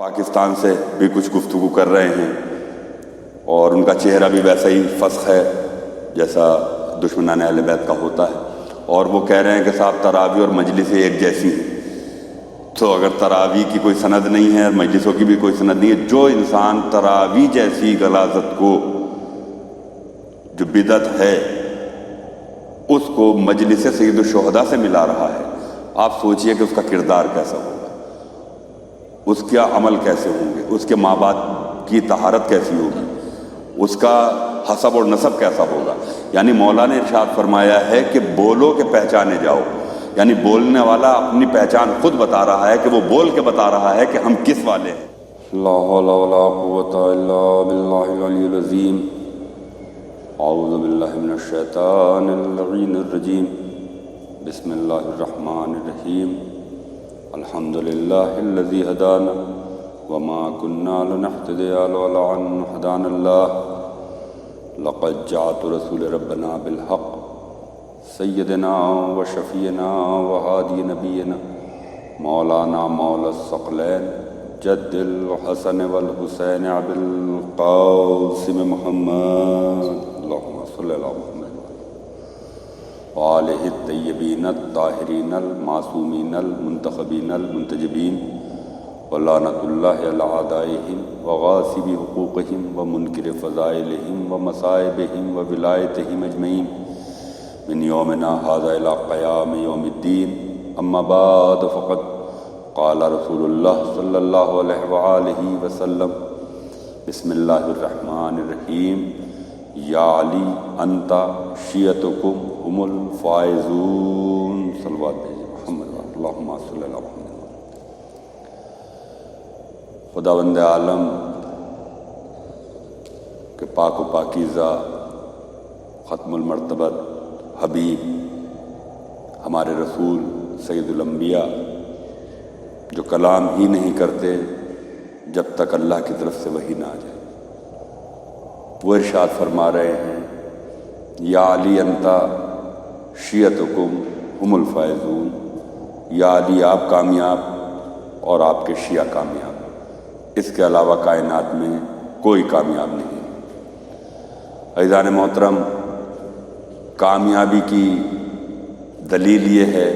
پاکستان سے بھی کچھ گفتگو کر رہے ہیں اور ان کا چہرہ بھی ویسا ہی فسخ ہے جیسا دشمنان اہل بیت کا ہوتا ہے، اور وہ کہہ رہے ہیں کہ صاحب تراویح اور مجلسیں ایک جیسی ہیں۔ تو اگر تراویح کی کوئی سند نہیں ہے اور مجلسوں کی بھی کوئی سند نہیں ہے، جو انسان تراویح جیسی غلاظت کو جو بدعت ہے اس کو مجلس سید الشہداء سے ملا رہا ہے، آپ سوچئے کہ اس کا کردار کیسا ہوگا، اس کا عمل کیسے ہوں گے، اس کے ماں باپ کی طہارت کیسی ہوگی، اس کا حسب اور نسب کیسا ہوگا۔ یعنی مولا نے ارشاد فرمایا ہے کہ بولو کہ پہچانے جاؤ، یعنی بولنے والا اپنی پہچان خود بتا رہا ہے کہ وہ بول کے بتا رہا ہے کہ ہم کس والے ہیں۔ لا حول ولا قوت الا باللہ العلی العظیم۔ اعوذ باللہ من الشیطان اللعین الرجیم۔ بسم اللہ الرحمن الرحیم۔ الحمد للہ الذی ہدانا وما كنا لنهتدی لولا ان هدانا اللہ۔ لقد جاءت رسول ربنا بالحق سیدنا و شفیعنا و ہادی نبینا مولانا مولا الثقلین جد الحسن والحسین ابی القاسم محمد اللہم صلی اللہ محمد وآلہ الطیبین الطاہرین المعصومین المنتخبین المنتجبین ولعنۃ اللہ علی اعدائہم وغاصب حقوقہم ومنکر فضائلہم ومصائبہم وولایتہم اجمعین من یومنا ھذا الی قیام یوم الدین۔ اما بعد فقد قال رسول اللہ صلی اللہ علیہ وآلہ وسلم بسم اللہ الرحمن الرحیم۔ یا علی انت شیعتکم هم الفائزون۔ صلوات محمد اللہم صلی اللہ محمد۔ خداوند عالم کہ پاک و پاکیزہ ختم المرتبت حبیب ہمارے رسول سید الانبیاء جو کلام ہی نہیں کرتے جب تک اللہ کی طرف سے وحی نہ آ جائے، وہ ارشاد فرما رہے ہیں یا علی انتا شیعتکم هم الفائزون۔ یا علی آپ کامیاب اور آپ کے شیعہ کامیاب، اس کے علاوہ کائنات میں کوئی کامیاب نہیں۔ عزیزان محترم، کامیابی کی دلیل یہ ہے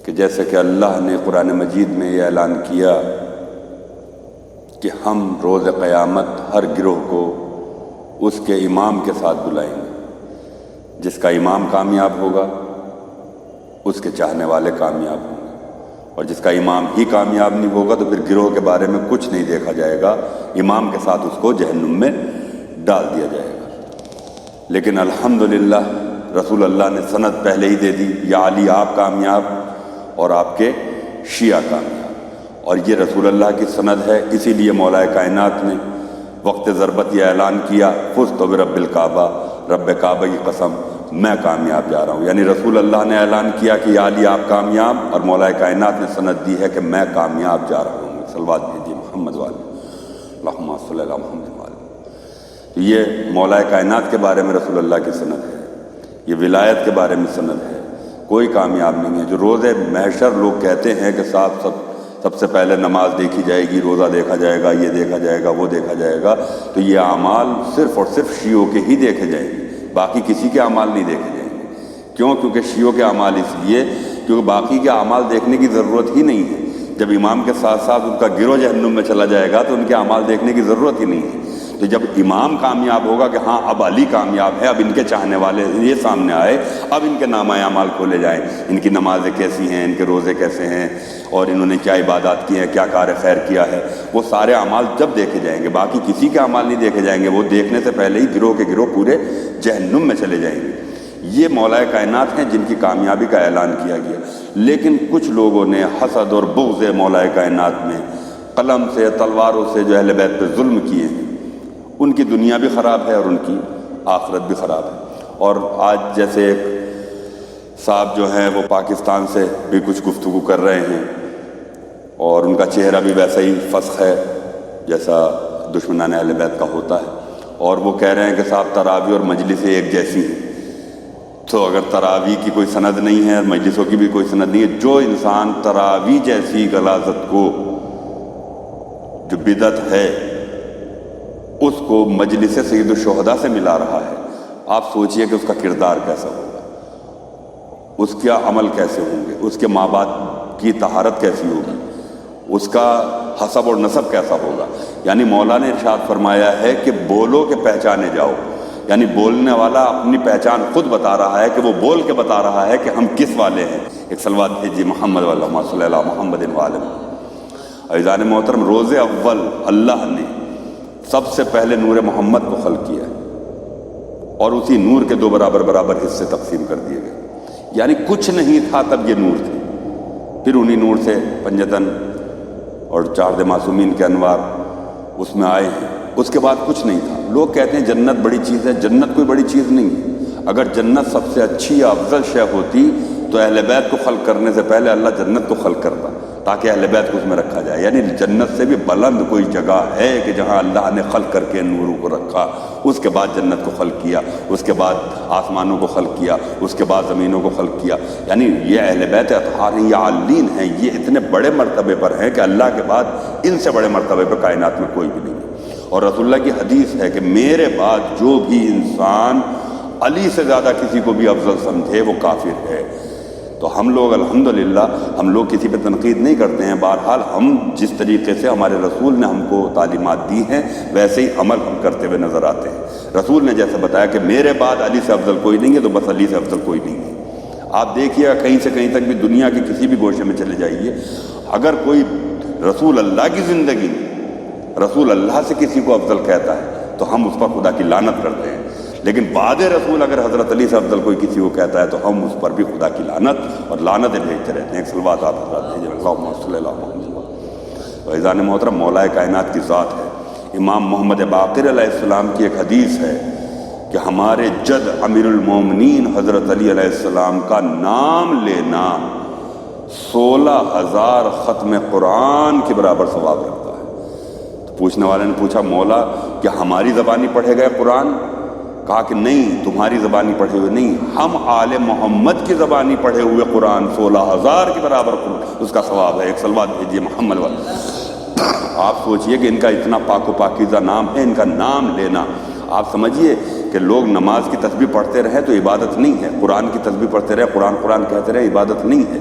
کہ جیسے کہ اللہ نے قرآن مجید میں یہ اعلان کیا کہ ہم روز قیامت ہر گروہ کو اس کے امام کے ساتھ بلائیں گے، جس کا امام کامیاب ہوگا اس کے چاہنے والے کامیاب ہوں گے، اور جس کا امام ہی کامیاب نہیں ہوگا تو پھر گروہ کے بارے میں کچھ نہیں دیکھا جائے گا، امام کے ساتھ اس کو جہنم میں ڈال دیا جائے گا۔ لیکن الحمدللہ رسول اللہ نے سند پہلے ہی دے دی، یا علی آپ کامیاب اور آپ کے شیعہ کامیاب، اور یہ رسول اللہ کی سند ہے۔ اسی لیے مولا کائنات نے وقت ضربت یہ اعلان کیا فزت برب الکعبہ، رب کعبہ کی قسم میں کامیاب جا رہا ہوں۔ یعنی رسول اللہ نے اعلان کیا کہ یا علی آپ کامیاب، اور مولا کائنات نے سند دی ہے کہ میں کامیاب جا رہا ہوں۔ صلوات بھیجیے محمد والے اللہم صلی اللہ محمد والے۔ تو یہ مولا کائنات کے بارے میں رسول اللہ کی سند ہے، یہ ولایت کے بارے میں سند ہے۔ کوئی کامیاب نہیں ہے۔ جو روز محشر لوگ کہتے ہیں کہ صاحب سب سے پہلے نماز دیکھی جائے گی، روزہ دیکھا جائے گا، یہ دیکھا جائے گا، وہ دیکھا جائے گا، تو یہ اعمال صرف اور صرف شیعوں کے ہی دیکھے جائیں گے، باقی کسی کے اعمال نہیں دیکھے جائیں گے۔ کیوں؟ کیونکہ شیعوں کے اعمال اس لیے کیونکہ باقی کے اعمال دیکھنے کی ضرورت ہی نہیں ہے۔ جب امام کے ساتھ ساتھ ان کا گروہ جہنم میں چلا جائے گا تو ان کے اعمال دیکھنے کی ضرورت ہی نہیں ہے۔ تو جب امام کامیاب ہوگا کہ ہاں اب علی کامیاب ہے، اب ان کے چاہنے والے یہ سامنے آئے، اب ان کے نامہ اعمال کھولے جائیں، ان کی نمازیں کیسی ہیں، ان کے روزے کیسے ہیں، اور انہوں نے کیا عبادات کی ہیں، کیا کار خیر کیا ہے، وہ سارے اعمال جب دیکھے جائیں گے، باقی کسی کے اعمال نہیں دیکھے جائیں گے۔ وہ دیکھنے سے پہلے ہی گروہ کے گروہ پورے جہنم میں چلے جائیں گے۔ یہ مولا کائنات ہیں جن کی کامیابی کا اعلان کیا گیا۔ لیکن کچھ لوگوں نے حسد اور بغض مولا کائنات میں قلم سے تلواروں سے جو اہل بیت پہ ظلم کیے ہیں، ان کی دنیا بھی خراب ہے اور ان کی آخرت بھی خراب ہے۔ اور آج جیسے ایک صاحب جو ہیں وہ پاکستان سے بھی کچھ گفتگو کر رہے ہیں اور ان کا چہرہ بھی ویسا ہی فسخ ہے جیسا دشمنان اہل بیت کا ہوتا ہے، اور وہ کہہ رہے ہیں کہ صاحب تراویح اور مجلسیں ایک جیسی ہیں۔ تو اگر تراویح کی کوئی سند نہیں ہے اور مجلسوں کی بھی کوئی سند نہیں ہے، جو انسان تراویح جیسی غلاظت کو جو بدعت ہے اس کو مجلس سید الشہداء سے ملا رہا ہے، آپ سوچئے کہ اس کا کردار کیسا ہوگا، اس کا عمل کیسے ہوں گے، اس کے ماں باپ کی طہارت کیسی ہوگی، اس کا حسب اور نسب کیسا ہوگا۔ یعنی مولا نے ارشاد فرمایا ہے کہ بولو کہ پہچانے جاؤ، یعنی بولنے والا اپنی پہچان خود بتا رہا ہے کہ وہ بول کے بتا رہا ہے کہ ہم کس والے ہیں۔ ایک صلوات بھیجیے محمد اللہم صلی اللہ محمد وآلہ۔ عزیزان محترم، روز اول اللہ نے سب سے پہلے نور محمد کو خلق کیا اور اسی نور کے دو برابر حصے تقسیم کر دیے گئے، یعنی کچھ نہیں تھا تب یہ نور تھے، پھر انہی نور سے پنجتن اور چار معصومین کے انوار اس میں آئے ہیں، اس کے بعد کچھ نہیں تھا۔ لوگ کہتے ہیں جنت بڑی چیز ہے، جنت کوئی بڑی چیز نہیں ہے۔ اگر جنت سب سے اچھی یا افضل شے ہوتی تو اہل بیت کو خلق کرنے سے پہلے اللہ جنت کو خلق کرتا تاکہ اہل بیت کو اس میں رکھا جائے۔ یعنی جنت سے بھی بلند کوئی جگہ ہے کہ جہاں اللہ نے خلق کر کے نوروں کو رکھا، اس کے بعد جنت کو خلق کیا، اس کے بعد آسمانوں کو خلق کیا، اس کے بعد زمینوں کو خلق کیا۔ یعنی یہ اہل بیت اطہار ہیں، یہ عالین ہیں، یہ اتنے بڑے مرتبے پر ہیں کہ اللہ کے بعد ان سے بڑے مرتبے پر کائنات میں کوئی بھی نہیں ہے۔ اور رسول اللہ کی حدیث ہے کہ میرے بعد جو بھی انسان علی سے زیادہ کسی کو بھی افضل سمجھے وہ کافر ہے۔ تو ہم لوگ الحمدللہ ہم لوگ کسی پہ تنقید نہیں کرتے ہیں، بہرحال ہم جس طریقے سے ہمارے رسول نے ہم کو تعلیمات دی ہیں ویسے ہی عمل ہم کرتے ہوئے نظر آتے ہیں۔ رسول نے جیسے بتایا کہ میرے بعد علی سے افضل کوئی نہیں ہے تو بس علی سے افضل کوئی نہیں ہے۔ آپ دیکھیے گا کہیں سے کہیں تک بھی دنیا کے کسی بھی گوشے میں چلے جائیے، اگر کوئی رسول اللہ کی زندگی میں رسول اللہ سے کسی کو افضل کہتا ہے تو ہم اس پر خدا کی لعنت کرتے ہیں، لیکن بعد رسول اگر حضرت علی سے افضل کوئی کسی کو کہتا ہے تو ہم اس پر بھی خدا کی لعنت اور لعنتیں بھیجتے رہتے ہیں۔ ایک صلوات آپ حضرات بھیجیں، اللہم صلی اللہ محمد۔ عزیزان محترم، مولا کائنات کی ذات ہے۔ امام محمد باقر علیہ السلام کی ایک حدیث ہے کہ ہمارے جد امیر المومنین حضرت علی علیہ السلام کا نام لینا 16,000 ختم قرآن کے برابر ثواب رکھتا ہے۔ تو پوچھنے والے نے پوچھا مولا کیا ہماری زبانی پڑھے گئے قرآن؟ کہا کہ نہیں، تمہاری زبانی پڑھے ہوئے نہیں، ہم آل محمد کی زبانی پڑھے ہوئے قرآن 16,000 کے برابر اس کا ثواب ہے۔ ایک صلوات بھیجیے محمد والا۔ آپ سوچئے کہ ان کا اتنا پاک و پاکیزہ نام ہے، ان کا نام لینا، آپ سمجھیے کہ لوگ نماز کی تسبیح پڑھتے رہیں تو عبادت نہیں ہے، قرآن کی تسبیح پڑھتے رہے، قرآن کہتے رہے، عبادت نہیں ہے۔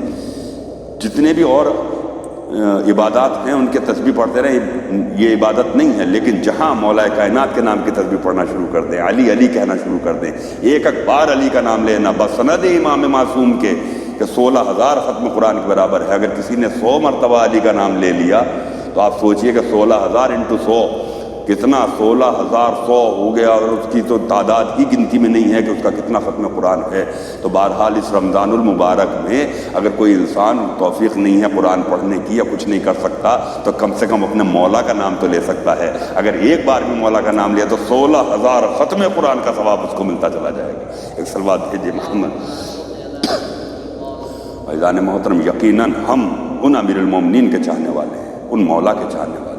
جتنے بھی اور عبادات ہیں ان کے تسبیح پڑھتے رہے، یہ عبادت نہیں ہے۔ لیکن جہاں مولا کائنات کے نام کی تسبیح پڑھنا شروع کر دیں، علی علی کہنا شروع کر دیں، ایک بار علی کا نام لینا بسند امام معصوم کے کہ 16,000 ختم قرآن کے برابر ہے۔ اگر کسی نے 100 مرتبہ علی کا نام لے لیا تو آپ سوچئے کہ 16,000 انٹو 100 کتنا، 16,100 ہو گیا، اور اس کی تو تعداد ہی گنتی میں نہیں ہے کہ اس کا کتنا ختم قرآن ہے۔ تو بہرحال اس رمضان المبارک میں اگر کوئی انسان توفیق نہیں ہے قرآن پڑھنے کی یا کچھ نہیں کر سکتا تو کم سے کم اپنے مولا کا نام تو لے سکتا ہے۔ اگر ایک بار بھی مولا کا نام لیا تو 16,000 ختم قرآن کا ثواب اس کو ملتا چلا جائے گا۔ ایک صلوات بھیجیے محمد۔ عزیزان محترم، یقیناً ہم ان امیر المومنین کے چاہنے والے ہیں، ان مولا کے چاہنے والے ہیں۔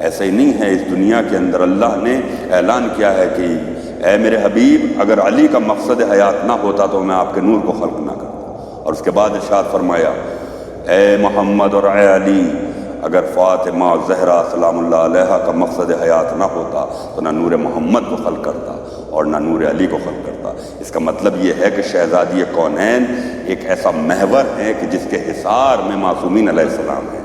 ایسا ہی نہیں ہے، اس دنیا کے اندر اللہ نے اعلان کیا ہے کہ اے میرے حبیب اگر علی کا مقصد حیات نہ ہوتا تو میں آپ کے نور کو خلق نہ کرتا۔ اور اس کے بعد ارشاد فرمایا اے محمد اور اے علی اگر فاطمہ زہرا سلام اللہ علیہا کا مقصد حیات نہ ہوتا تو نہ نور محمد کو خلق کرتا اور نہ نور علی کو خلق کرتا۔ اس کا مطلب یہ ہے کہ شہزادی کونین ایک ایسا محور ہے کہ جس کے حصار میں معصومین علیہ السلام ہیں۔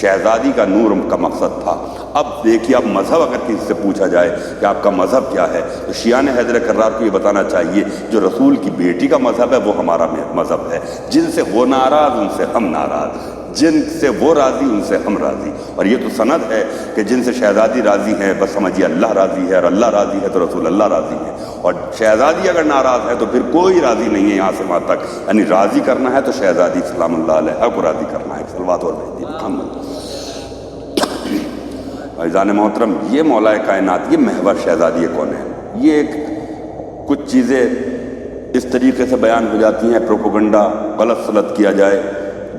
شہزادی کا نور کا مقصد تھا۔ اب دیکھیے، اب مذہب اگر کسی سے پوچھا جائے کہ آپ کا مذہب کیا ہے تو شیعان حیدر کرار کو یہ بتانا چاہیے جو رسول کی بیٹی کا مذہب ہے وہ ہمارا مذہب ہے، جن سے وہ ناراض ان سے ہم ناراض، جن سے وہ راضی ان سے ہم راضی۔ اور یہ تو سند ہے کہ جن سے شہزادی راضی ہے بس سمجھیے اللہ راضی ہے، اور اللہ راضی ہے تو رسول اللہ راضی ہے، اور شہزادی اگر ناراض ہے تو پھر کوئی راضی نہیں ہے یہاں سے وہاں تک۔ یعنی راضی کرنا ہے تو شہزادی سلام اللہ علیہ کو راضی کرنا ہے۔ صلوات اور بھیجیے محمد۔ عزیزان محترم، یہ مولا کائنات، یہ محور شہزادی کونین، یہ ایک کچھ چیزیں اس طریقے سے بیان ہو جاتی ہیں، پروپیگنڈا غلط سلط کیا جائے،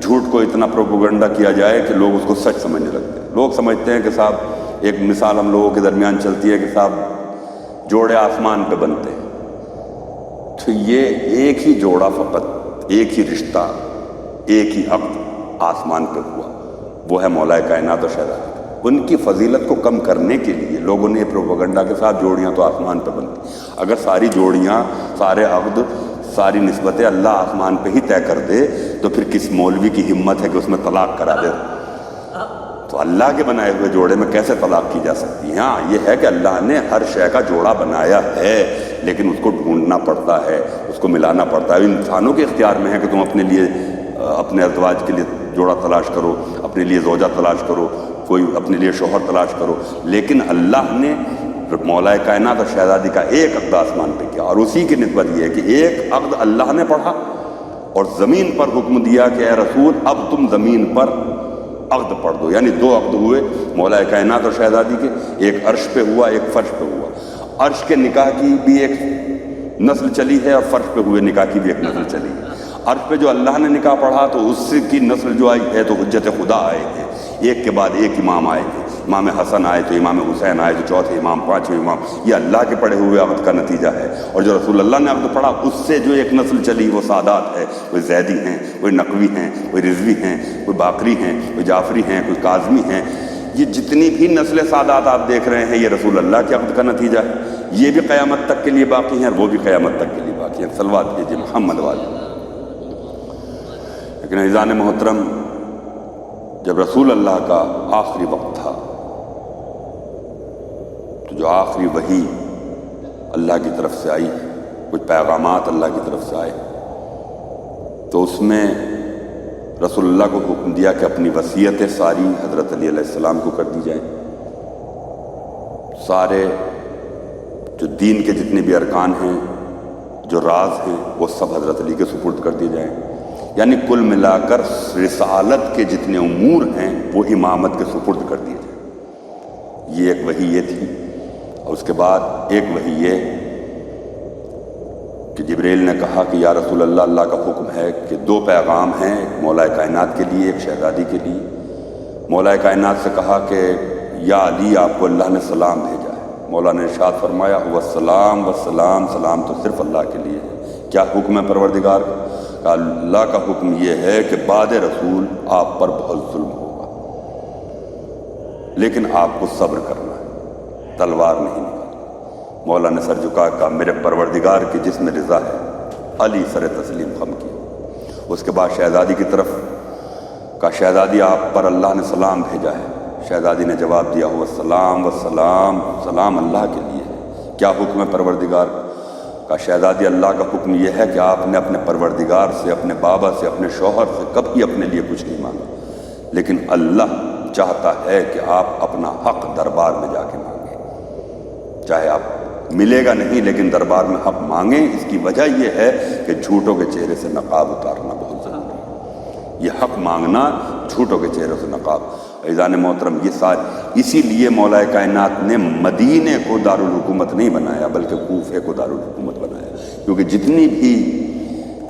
جھوٹ کو اتنا پروپیگنڈا کیا جائے کہ لوگ اس کو سچ سمجھنے لگتے ہیں۔ لوگ سمجھتے ہیں کہ صاحب ایک مثال ہم لوگوں کے درمیان چلتی ہے کہ صاحب جوڑے آسمان پہ بنتے ہیں، تو یہ ایک ہی جوڑا فقط، ایک ہی رشتہ، ایک ہی عقد آسمان پہ ہوا، وہ ہے مولا کائنات اور شہزادی۔ ان کی فضیلت کو کم کرنے کے لیے لوگوں نے پروپیگنڈا کے ساتھ جوڑیاں تو آسمان پہ بنتی، اگر ساری جوڑیاں، سارے عقد، ساری نسبتیں اللہ آسمان پہ ہی طے کر دے تو پھر کس مولوی کی ہمت ہے کہ اس میں طلاق کرا دے؟ تو اللہ کے بنائے ہوئے جوڑے میں کیسے طلاق کی جا سکتی ہے؟ ہاں یہ ہے کہ اللہ نے ہر شے کا جوڑا بنایا ہے، لیکن اس کو ڈھونڈنا پڑتا ہے، اس کو ملانا پڑتا ہے۔ انسانوں کے اختیار میں ہے کہ تم اپنے لیے، اپنے ازواج کے لیے جوڑا تلاش کرو، اپنے لیے زوجہ تلاش کرو، کوئی اپنے لیے شوہر تلاش کرو، لیکن اللہ نے مولا کائنات اور شہزادی کا ایک عقد آسمان پہ کیا، اور اسی کی نسبت یہ ہے کہ ایک عقد اللہ نے پڑھا اور زمین پر حکم دیا کہ اے رسول اب تم زمین پر عقد پڑھ دو، یعنی دو عقد ہوئے مولا کائنات اور شہزادی کے، ایک عرش پہ ہوا، ایک فرش پہ ہوا۔ عرش کے نکاح کی بھی ایک نسل چلی ہے اور فرش پہ ہوئے نکاح کی بھی ایک نسل چلی ہے۔ عرش پہ جو اللہ نے نکاح پڑھا تو اس کی نسل جو آئی ہے تو حجت خدا آئے ہیں، ایک کے بعد ایک امام آئے ہیں، امام حسن آئے تو امام حسین آئے تو چوتھے امام، پانچویں امام، یہ اللہ کے پڑھے ہوئے عقد کا نتیجہ ہے۔ اور جو رسول اللہ نے عقد پڑھا اس سے جو ایک نسل چلی وہ سادات ہے، کوئی زیدی ہیں، کوئی نقوی ہیں، کوئی رضوی ہیں، کوئی باقری ہیں، کوئی جعفری ہیں، کوئی کاظمی ہیں۔ یہ جتنی بھی نسل سادات آپ دیکھ رہے ہیں یہ رسول اللہ کے عقد کا نتیجہ ہے، یہ بھی قیامت تک کے لیے باقی ہیں اور وہ بھی قیامت تک کے لیے باقی ہیں۔ صلوات کیجیے محمد والے۔ لیکن عزیزان محترم، جب رسول اللہ کا آخری وقت تھا تو جو آخری وحی اللہ کی طرف سے آئی، کچھ پیغامات اللہ کی طرف سے آئے، تو اس میں رسول اللہ کو حکم دیا کہ اپنی وصیتیں ساری حضرت علی علیہ السلام کو کر دی جائیں، سارے جو دین کے جتنے بھی ارکان ہیں، جو راز ہیں، وہ سب حضرت علی کے سپرد کر دیے جائیں، یعنی کل ملا کر رسالت کے جتنے امور ہیں وہ امامت کے سپرد کر دیے جائیں۔ یہ ایک وحی یہ تھی، اور اس کے بعد ایک وحی یہ کہ جبریل نے کہا کہ یا رسول اللہ، اللہ کا حکم ہے کہ دو پیغام ہیں، ایک مولا کائنات کے لیے، ایک شہزادی کے لیے۔ مولا کائنات سے کہا کہ یا علی آپ کو اللہ نے سلام بھیجا ہے۔ مولا نے ارشاد فرمایا والسلام والسلام، سلام تو صرف اللہ کے لیے ہے۔ کیا حکم ہے پروردگار کا؟ اللہ کا حکم یہ ہے کہ بعد رسول آپ پر بہت ظلم ہوگا، لیکن آپ کو صبر کرنا ہے، تلوار نہیں نکالنا۔ مولا نے سر جھکا کہا میرے پروردگار کی جس میں رضا ہے۔ علی سر تسلیم خم کیا۔ اس کے بعد شہزادی کی طرف کہا شہزادی آپ پر اللہ نے سلام بھیجا ہے۔ شہزادی نے جواب دیا ہوا السلام والسلام، سلام اللہ کے لیے ہے۔ کیا حکم ہے پروردگار کا؟ شہزادی اللہ کا حکم یہ ہے کہ آپ نے اپنے پروردگار سے، اپنے بابا سے، اپنے شوہر سے کبھی اپنے لیے کچھ نہیں مانگا، لیکن اللہ چاہتا ہے کہ آپ اپنا حق دربار میں جا کے مانگیں، چاہے آپ ملے گا نہیں لیکن دربار میں حق مانگیں۔ اس کی وجہ یہ ہے کہ جھوٹوں کے چہرے سے نقاب اتارنا بہت ضروری ہے، یہ حق مانگنا، جھوٹوں کے چہرے سے نقاب۔ عزیزان محترم، یہ سارے اسی لیے مولا کائنات نے مدینے کو دارالحکومت نہیں بنایا بلکہ کوفے کو دارالحکومت بنایا، کیونکہ جتنی بھی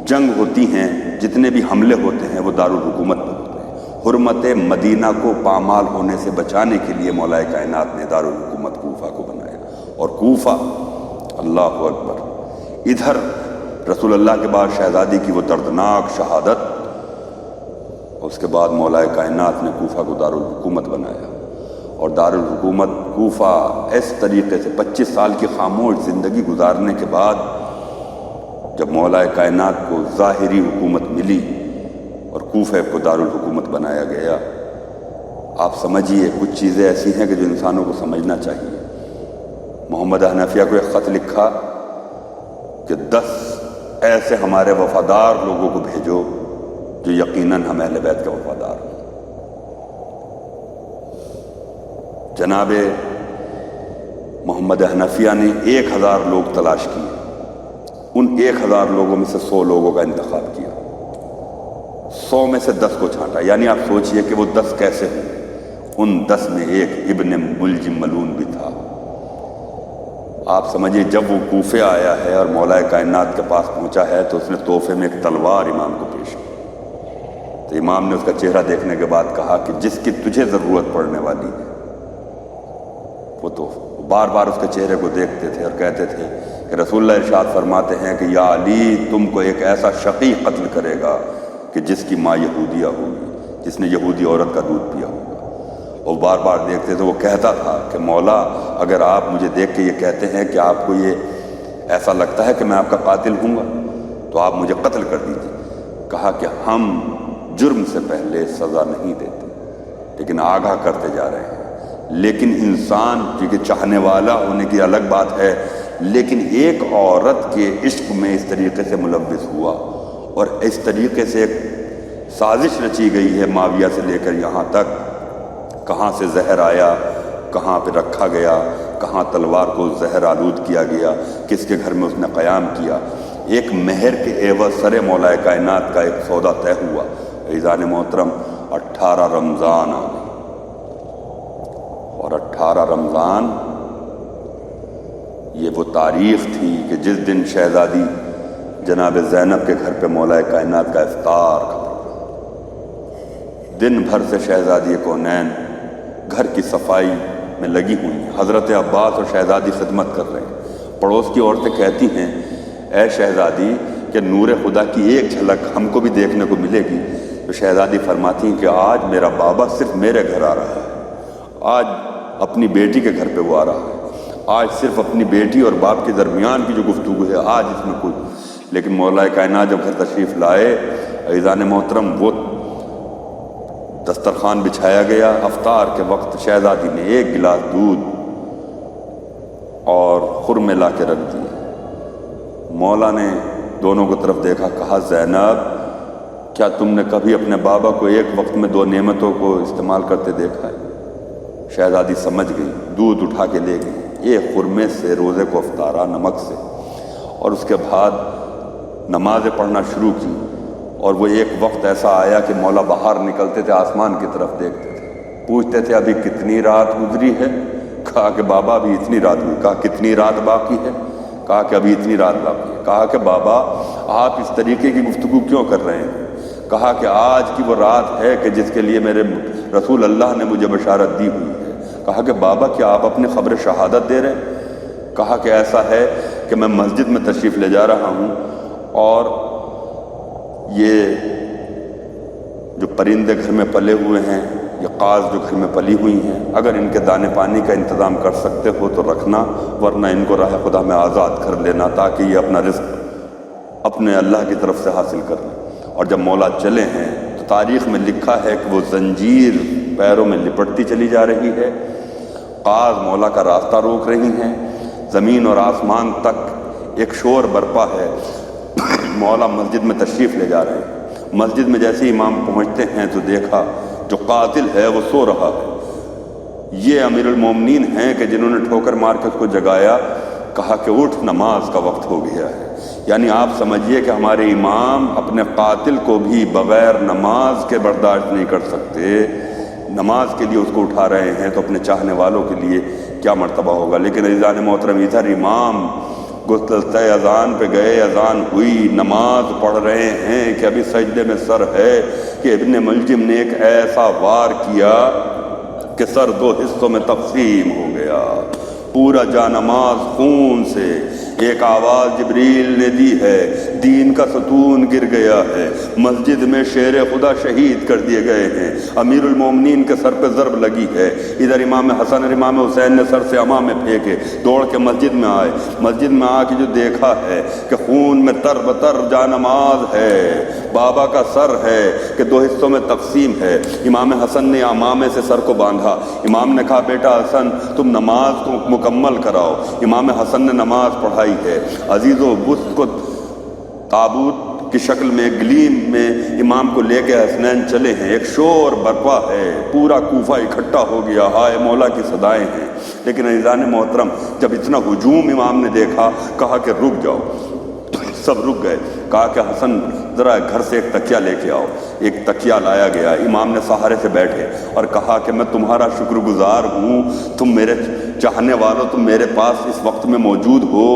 جنگ ہوتی ہیں، جتنے بھی حملے ہوتے ہیں وہ دارالحکومت پر ہوتے ہیں۔ حرمت مدینہ کو پامال ہونے سے بچانے کے لیے مولا کائنات نے دارالحکومت کوفہ کو بنایا، اور کوفہ، اللہ اکبر، ادھر رسول اللہ کے بعد شہزادی کی وہ دردناک شہادت، اس کے بعد مولا کائنات نے کوفہ کو دارالحکومت بنایا، اور دارالحکومت کوفہ اس طریقے سے 25 سال کی خاموش زندگی گزارنے کے بعد جب مولا کائنات کو ظاہری حکومت ملی اور کوفہ کو دارالحکومت بنایا گیا، آپ سمجھیے کچھ چیزیں ایسی ہیں کہ جو انسانوں کو سمجھنا چاہیے۔ محمد حنفیہ کو ایک خط لکھا کہ 10 ایسے ہمارے وفادار لوگوں کو بھیجو جو یقیناً ہم اہل بیت کا وفادار ہیں۔ جناب محمد حنفیہ نے 1000 لوگ تلاش کیے، ان 1000 لوگوں میں سے 100 لوگوں کا انتخاب کیا، 100 میں سے 10 کو چھانٹا، یعنی آپ سوچئے کہ وہ 10 کیسے ہیں۔ ان 10 میں ایک ابن ملجم ملون بھی تھا۔ آپ سمجھیے جب وہ کوفے آیا ہے اور مولا کائنات کے پاس پہنچا ہے تو اس نے تحفے میں ایک تلوار امام کو پیش کی، تو امام نے اس کا چہرہ دیکھنے کے بعد کہا کہ جس کی تجھے ضرورت پڑنے والی ہے وہ تو بار بار اس کے چہرے کو دیکھتے تھے اور کہتے تھے کہ رسول اللہ ارشاد فرماتے ہیں کہ یا علی تم کو ایک ایسا شقی قتل کرے گا کہ جس کی ماں یہودیہ ہوگی، جس نے یہودی عورت کا دودھ پیا ہوگا۔ وہ بار بار دیکھتے تھے. وہ کہتا تھا کہ مولا اگر آپ مجھے دیکھ کے یہ کہتے ہیں کہ آپ کو یہ ایسا لگتا ہے کہ میں آپ کا قاتل ہوں گا تو آپ مجھے قتل کر دیجیے. کہا کہ ہم جرم سے پہلے سزا نہیں دیتے لیکن آگاہ کرتے جا رہے ہیں. لیکن انسان کیونکہ چاہنے والا ہونے کی الگ بات ہے، لیکن ایک عورت کے عشق میں اس طریقے سے ملوث ہوا اور اس طریقے سے ایک سازش رچی گئی ہے معاویہ سے لے کر یہاں تک. کہاں سے زہر آیا، کہاں پہ رکھا گیا، کہاں تلوار کو زہر آلود کیا گیا، کس کے گھر میں اس نے قیام کیا. ایک مہر کے عوض سر مولا کائنات کا ایک سودا طے ہوا. عزیزان محترم 18 رمضان آ گئی اور 18 رمضان یہ وہ تاریخ تھی کہ جس دن شہزادی جناب زینب کے گھر پہ مولا کائنات کا افطار کا دن بھر سے شہزادی کونین گھر کی صفائی میں لگی ہوئی ہیں. حضرت عباس اور شہزادی خدمت کر رہے ہیں. پڑوس کی عورتیں کہتی ہیں اے شہزادی کہ نور خدا کی ایک جھلک ہم کو بھی دیکھنے کو ملے گی. تو شہزادی فرماتی ہیں کہ آج میرا بابا صرف میرے گھر آ رہا ہے، آج اپنی بیٹی کے گھر پہ وہ آ رہا ہے، آج صرف اپنی بیٹی اور باپ کے درمیان کی جو گفتگو ہے آج اس میں کوئی. لیکن مولا کائنات جب گھر تشریف لائے عزیزان محترم وہ دسترخوان بچھایا گیا. افطار کے وقت شہزادی نے ایک گلاس دودھ اور خرمے لا کے رکھ دیے. مولا نے دونوں کو طرف دیکھا، کہا زینب کیا تم نے کبھی اپنے بابا کو ایک وقت میں 2 نعمتوں کو استعمال کرتے دیکھا ہے؟ شہزادی سمجھ گئی، دودھ اٹھا کے لے گئی، ایک خرمے سے روزے کو افطارا نمک سے، اور اس کے بعد نمازیں پڑھنا شروع کی. اور وہ ایک وقت ایسا آیا کہ مولا باہر نکلتے تھے، آسمان کی طرف دیکھتے تھے، پوچھتے تھے ابھی کتنی رات گزری ہے؟ کہا کہ بابا ابھی اتنی رات ہوئی. کہا کتنی رات باقی ہے؟ کہا کہ ابھی اتنی رات باقی ہے. کہا کہ بابا آپ اس طریقے کی گفتگو کیوں کر رہے ہیں؟ کہا کہ آج کی وہ رات ہے کہ جس کے لیے میرے رسول اللہ نے مجھے بشارت دی ہوئی ہے. کہا کہ بابا کیا آپ اپنی خبر شہادت دے رہے ہیں؟ کہا کہ ایسا ہے کہ میں مسجد میں تشریف لے جا رہا ہوں اور یہ جو پرندے گھر میں پلے ہوئے ہیں، یہ قاز جو گھر میں پلی ہوئی ہیں، اگر ان کے دانے پانی کا انتظام کر سکتے ہو تو رکھنا، ورنہ ان کو راہ خدا میں آزاد کر لینا تاکہ یہ اپنا رزق اپنے اللہ کی طرف سے حاصل کر لیں. اور جب مولا چلے ہیں تو تاریخ میں لکھا ہے کہ وہ زنجیر پیروں میں لپٹتی چلی جا رہی ہے، قاز مولا کا راستہ روک رہی ہیں، زمین اور آسمان تک ایک شور برپا ہے. مولا مسجد میں تشریف لے جا رہے ہیں. مسجد میں جیسے امام پہنچتے ہیں تو دیکھا جو قاتل ہے وہ سو رہا ہے. یہ امیر المومنین ہیں کہ جنہوں نے ٹھوکر مار کے اس کو جگایا. کہا کہ اٹھ نماز کا وقت ہو گیا ہے. یعنی آپ سمجھیے کہ ہمارے امام اپنے قاتل کو بھی بغیر نماز کے برداشت نہیں کر سکتے، نماز کے لیے اس کو اٹھا رہے ہیں تو اپنے چاہنے والوں کے لیے کیا مرتبہ ہوگا. لیکن عزیزان محترم ادھر امام گستلطہ اذان پہ گئے، اذان ہوئی، نماز پڑھ رہے ہیں کہ ابھی سجدے میں سر ہے کہ ابن ملجم نے ایک ایسا وار کیا کہ سر 2 حصوں میں تقسیم ہو گیا، پورا جانماز خون سے. ایک آواز جبریل نے دی ہے، دین کا ستون گر گیا ہے، مسجد میں شیر خدا شہید کر دیے گئے ہیں، امیر المومنین کے سر پہ ضرب لگی ہے. ادھر امام حسن اور امام حسین نے سر سے امامے پھینکے، دوڑ کے مسجد میں آئے. مسجد میں آ کے جو دیکھا ہے کہ خون میں تر بتر جانماز ہے، بابا کا سر ہے کہ 2 حصوں میں تقسیم ہے. امام حسن نے امامے سے سر کو باندھا. امام نے کہا بیٹا حسن تم نماز کو مکمل کراؤ. امام حسن نے نماز پڑھائی ہے. عزیزو اس کو تابوت کی شکل میں گلیم میں امام کو لے کے حسنین چلے ہیں. ایک شور برپا ہے، پورا کوفہ اکٹھا ہو گیا، ہائے مولا کی صدائیں ہیں. لیکن عزیزان محترم جب اتنا ہجوم امام نے دیکھا کہا کہ رک جاؤ. سب رک گئے. کہا کہ حسن ذرا گھر سے ایک تکیہ لے کے آؤ. ایک تکیہ لایا گیا. امام نے سہارے سے بیٹھے اور کہا کہ میں تمہارا شکر گزار ہوں، تم میرے چاہنے والوں، تم میرے پاس اس وقت میں موجود ہو،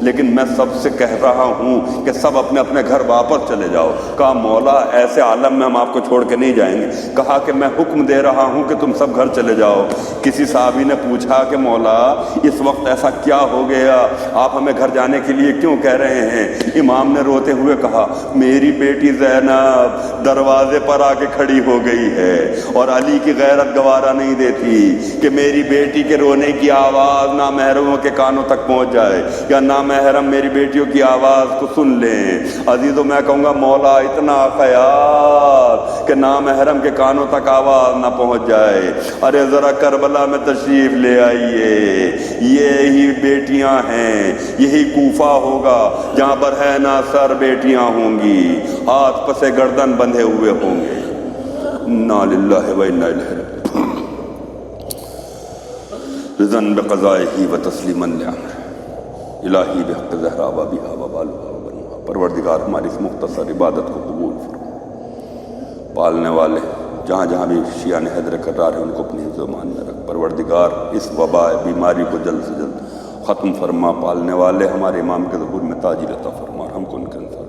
لیکن میں سب سے کہہ رہا ہوں کہ سب اپنے اپنے گھر واپس چلے جاؤ. کہا مولا ایسے عالم میں ہم آپ کو چھوڑ کے نہیں جائیں گے. کہا کہ میں حکم دے رہا ہوں کہ تم سب گھر چلے جاؤ. کسی صحابی نے پوچھا کہ مولا اس وقت ایسا کیا ہو گیا، آپ ہمیں گھر جانے کے لیے کیوں کہہ رہے ہیں؟ امام نے روتے ہوئے کہا میری بیٹی زینب دروازے پر آ کے کھڑی ہو گئی ہے، اور علی کی غیرت گوارا نہیں دیتی کہ میری بیٹی کے رونے کی آواز نامحرموں کے کانوں تک پہنچ جائے، یا نامحرم میری بیٹیوں کی آواز کو سن لیں۔ عزیزوں میں کہوں گا مولا اتنا خیال کہ نامحرم کے کانوں تک آواز نہ پہنچ جائے۔ ارے ذرا کربلا میں تشریف لے آئیے، یہی بیٹیاں ہیں، یہی کوفہ ہوگا جہاں پر ہے نا سر بیٹیاں ہوں گی، ہاتھ پسے گردن بندھے ہوئے ہوں گے۔ انا للہ و انا الیہ راجعون۔ رضاً بقضائہ و تسلیما لامرہ، الہی بحق زہرا و بہا و بالھا و بنوھا۔ پروردگار ہماری اس مختصر عبادت کو قبول فرما۔ پالنے والے جہاں جہاں بھی شیعان حیدر کرار ہیں ان کو اپنی حفظ و امان میں رکھ۔ پروردگار اس وبا بیماری کو جلد سے جلد ختم فرما۔ پالنے والے ہمارے امام کے ظہور میں تاجیل عطا فرما، ہم کو ان کے انصار